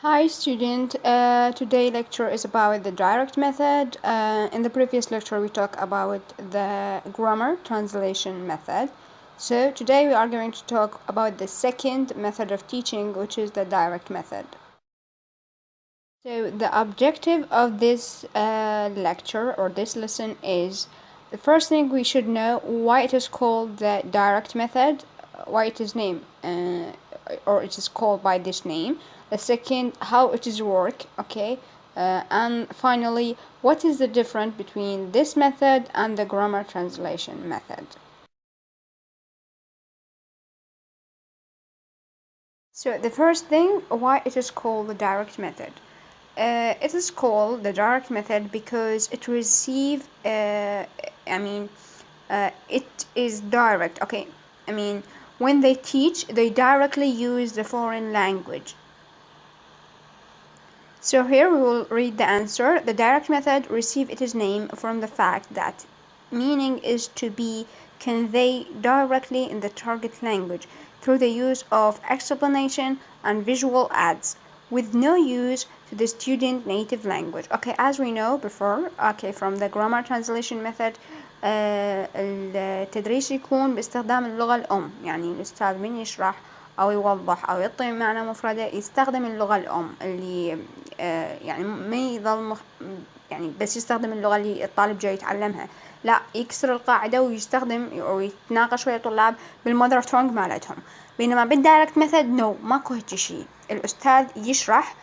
Hi student, today lecture is about the direct method. In the previous lecture we talked about the grammar translation method. So today we are going to talk about the second method of teaching, which is the direct method. So the objective of this lecture or this lesson is the first thing we should know why it is called the direct method, why it is named or it is called by this name. The second, how it is work, okay, and finally, what is the difference between this method and the grammar translation method. So the first thing, why it is called the direct method. It is called the direct method because it receive. It is direct. Okay, I mean, when they teach, they directly use the foreign language. So here we will read the answer. The direct method received its name from the fact that meaning is to be conveyed directly in the target language through the use of explanation and visual aids with no use to the student native language. Okay, as we know before, okay, from the grammar translation method, التدريس يكون باستخدام اللغة الأم، يعني الأستاذ من يشرح أو يوضح أو يعطي معنى مفردة يستخدم اللغة الأم اللي يعني ما يظل يعني بس يستخدم اللغة اللي الطالب جاي يتعلمها، لا يكسر القاعدة ويستخدم أو يتناقش ويا الطلاب بالمودر تونج مالتهم. بينما بالدايركت ميثود نو، ماكو هيجي شي. الأستاذ يشرح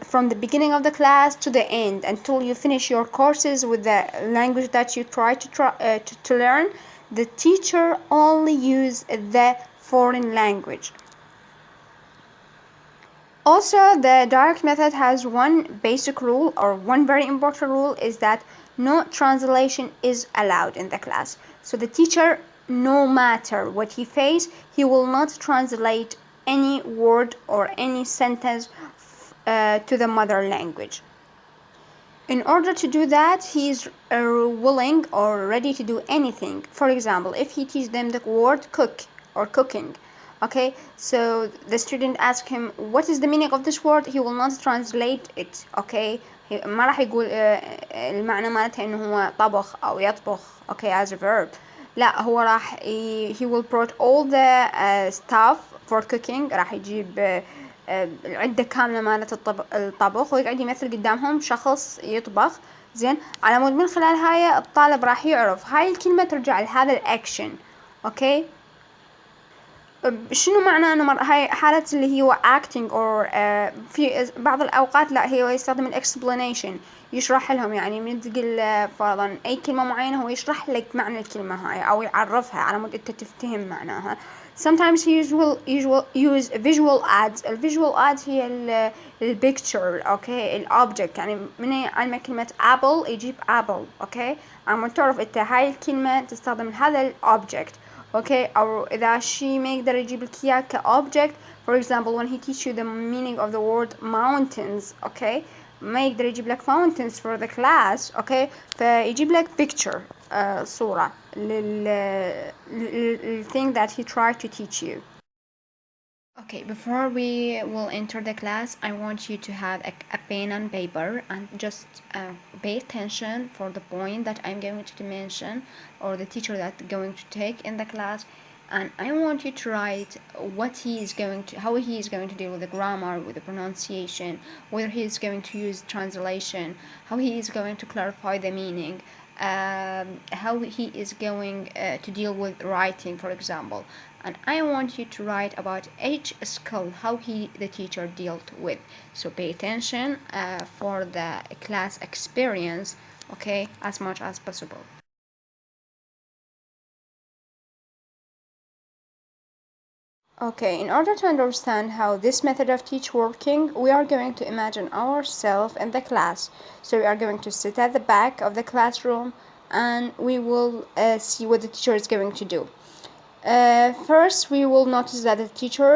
from the beginning of the class to the end until you finish your courses with the language that you try to learn. The teacher only use the foreign language. Also, the direct method has one basic rule, or one very important rule, is that no translation is allowed in the class. So the teacher, no matter what he faces, he will not translate any word or any sentence to the mother language. In order to do that, he is willing or ready to do anything. For example, if he teaches them the word cook or cooking, okay, so the student asks him what is the meaning of this word, he will not translate it, okay, ما راح يقول المعنى مالتها انه هو طبخ او يطبخ, okay, as a verb. لا, هو راح he will put all the stuff for cooking, راح يجيب العدة كاملة مالت الطبخ ويقعد يمثل قدامهم شخص يطبخ, زين, على مود من خلال هاي الطالب راح يعرف هاي الكلمة ترجع لهذا الأكشن, أوكي. شنو معنى انه هاي حالة اللي هو acting or في بعض الأوقات لا, هو يستخدم ال explanation, يشرح لهم, يعني من تقول فرضا أي كلمة معينة هو يشرح لك معنى الكلمة هاي أو يعرفها على مود أنت تفتهم معناها. Sometimes he use visual aids. ال visual aids هي ال picture, okay, ال object, يعني من علم كلمة apple يجيب apple, okay, عم تعرف أنت هاي الكلمة تستخدم هذا ال object, okay, أو إذا شي ما يقدر يجيب لك إياه كobject. For example, when he teach you the meaning of the word mountains, okay, ما يقدر يجيب لك mountains for the class, okay, فيجيب لك picture, صورة لل thing that he tried to teach you. Okay, before we will enter the class, I want you to have a pen and paper and just pay attention for the point that I'm going to mention or the teacher that's going to take in the class, and I want you to write what he is going to, how he is going to deal with the grammar, with the pronunciation, whether he is going to use translation, how he is going to clarify the meaning, how he is going to deal with writing, for example. And I want you to write about each skill, how the teacher dealt with. So pay attention for the class experience, okay, as much as possible. Okay, in order to understand how this method of teach working, we are going to imagine ourselves in the class. So we are going to sit at the back of the classroom and we will see what the teacher is going to do. First, we will notice that the teacher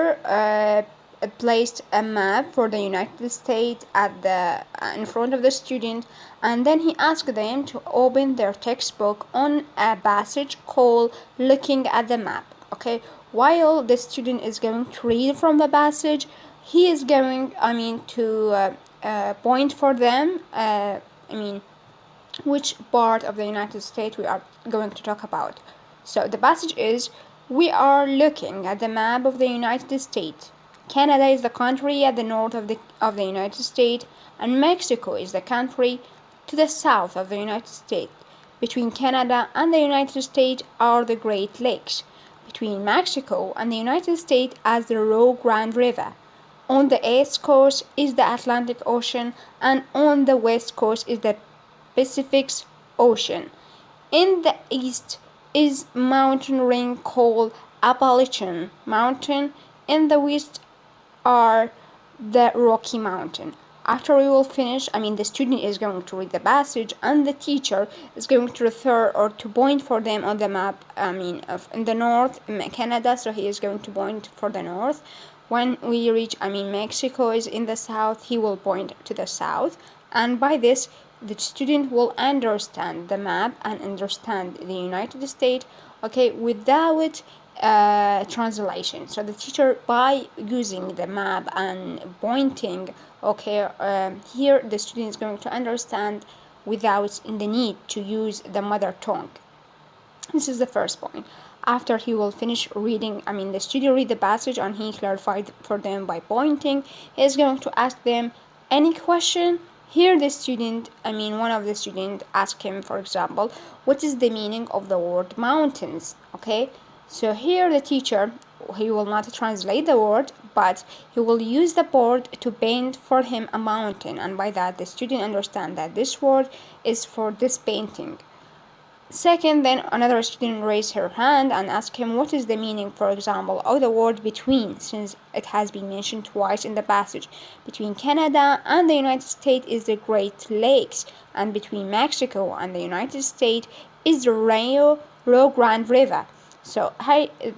placed a map for the United States at the in front of the student, and then he asked them to open their textbook on a passage called "Looking at the Map." Okay, while the student is going to read from the passage, he is going, to point for them, which part of the United States we are going to talk about. So the passage is, we are looking at the map of the United States. Canada is the country at the north of the United States, and Mexico is the country to the south of the United States. Between Canada and the United States are the Great Lakes. Between Mexico and the United States is the Rio Grande River. On the east coast is the Atlantic Ocean, and on the west coast is the Pacific Ocean. In the east is mountain range called Appalachian Mountain. In the west are the Rocky Mountain. After we will finish, the student is going to read the passage, and the teacher is going to refer or to point for them on the map, in the north, Canada, so he is going to point for the north. When we reach, Mexico is in the south, he will point to the south, and by this, the student will understand the map and understand the United States, okay, without translation. So the teacher, by using the map and pointing, okay, here the student is going to understand without the need to use the mother tongue. This is the first point. After he will finish reading, the student read the passage and he clarified for them by pointing. He is going to ask them any question. Here the student, one of the students asked him, for example, what is the meaning of the word mountains? Okay, so here the teacher, he will not translate the word, but he will use the board to paint for him a mountain, and by that the student understand that this word is for this painting. Second, then another student raised her hand and asked him what is the meaning, for example, of the word between, since it has been mentioned twice in the passage. Between Canada and the United States is the Great Lakes, and between Mexico and the United States is the Rio Grande River. So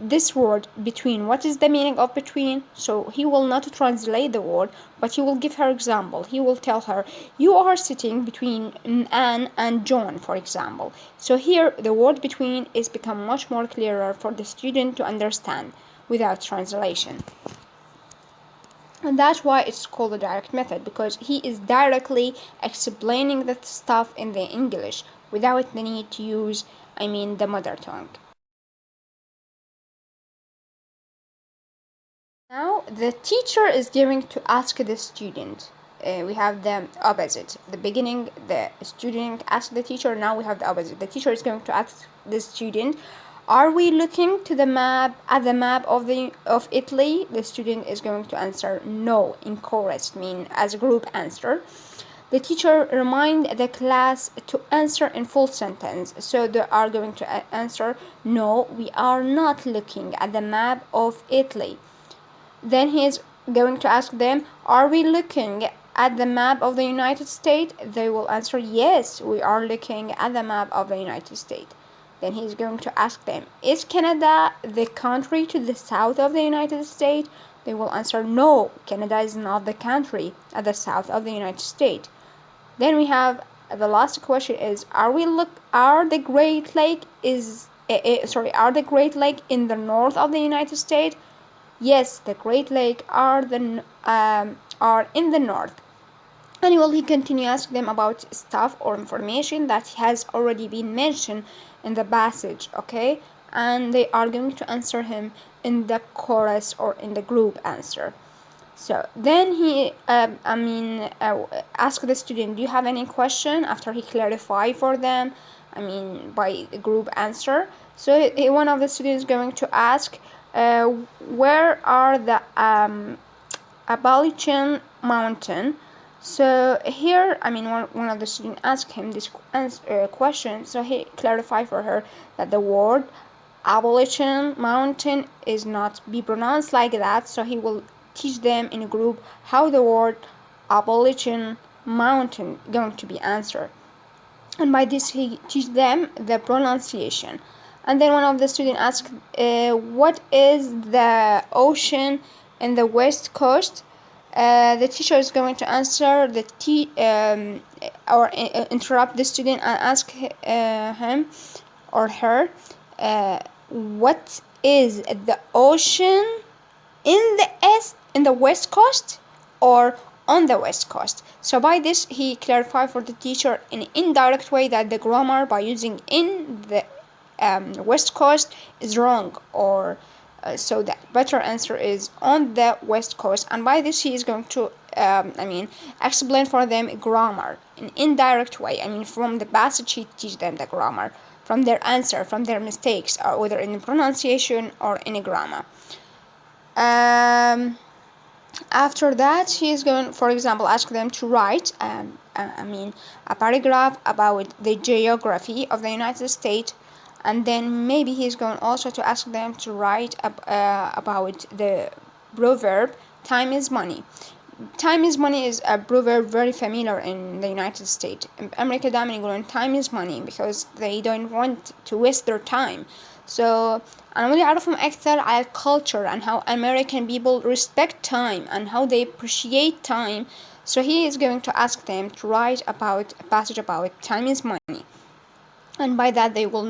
this word between, what is the meaning of between? So he will not translate the word, but he will give her example. He will tell her, you are sitting between Anne and John, for example. So here the word between is become much more clearer for the student to understand without translation. And that's why it's called the direct method, because he is directly explaining the stuff in the English without the need to use, the mother tongue. Now the teacher is going to ask the student. We have the opposite. The beginning, the student asks the teacher. Now we have the opposite. The teacher is going to ask the student, "Are we looking to the map at the map of Italy?" The student is going to answer no in chorus, as a group answer. The teacher remind the class to answer in full sentence. So they are going to answer, "No, we are not looking at the map of Italy." Then he is going to ask them, "Are we looking at the map of the United States?" They will answer, "Yes, we are looking at the map of the United States." Then he is going to ask them, "Is Canada the country to the south of the United States?" They will answer, "No, Canada is not the country at the south of the United States." Then we have the last question is, are the Great Lake in the north of the United States? Yes, the Great Lake are in the north. And he continue ask them about stuff or information that has already been mentioned in the passage, okay? And they are going to answer him in the chorus or in the group answer. So then he, ask the student, "Do you have any question?" After he clarify for them, by the group answer. So one of the students is going to ask, where are the Appalachian Mountain? So here, one of the students asked him this question, so he clarified for her that the word Appalachian Mountain is not be pronounced like that, so he will teach them in a group how the word Appalachian Mountain going to be answered. And by this he teach them the pronunciation. And then one of the students asked, what is the ocean in the west coast? The teacher is going to answer or interrupt the student and ask him or her, what is the ocean in in the West Coast or on the West Coast. So by this, he clarified for the teacher in an indirect way that the grammar by using in the West Coast is wrong, or so the better answer is on the West Coast. And by this, he is going to explain for them grammar in indirect way. From the passage, he teach them the grammar from their answer, from their mistakes, or whether in pronunciation or in grammar. After that, he is going, for example, ask them to write a paragraph about the geography of the United States, and then maybe he's going also to ask them to write about the proverb time is money. Time is money is a proverb very familiar in the United States. In America دائما يقولون time is money because they don't want to waste their time. So أنا ودي أعرفهم أكثر على culture and how American people respect time and how they appreciate time. So he is going to ask them to write about a passage about time is money, and by that they will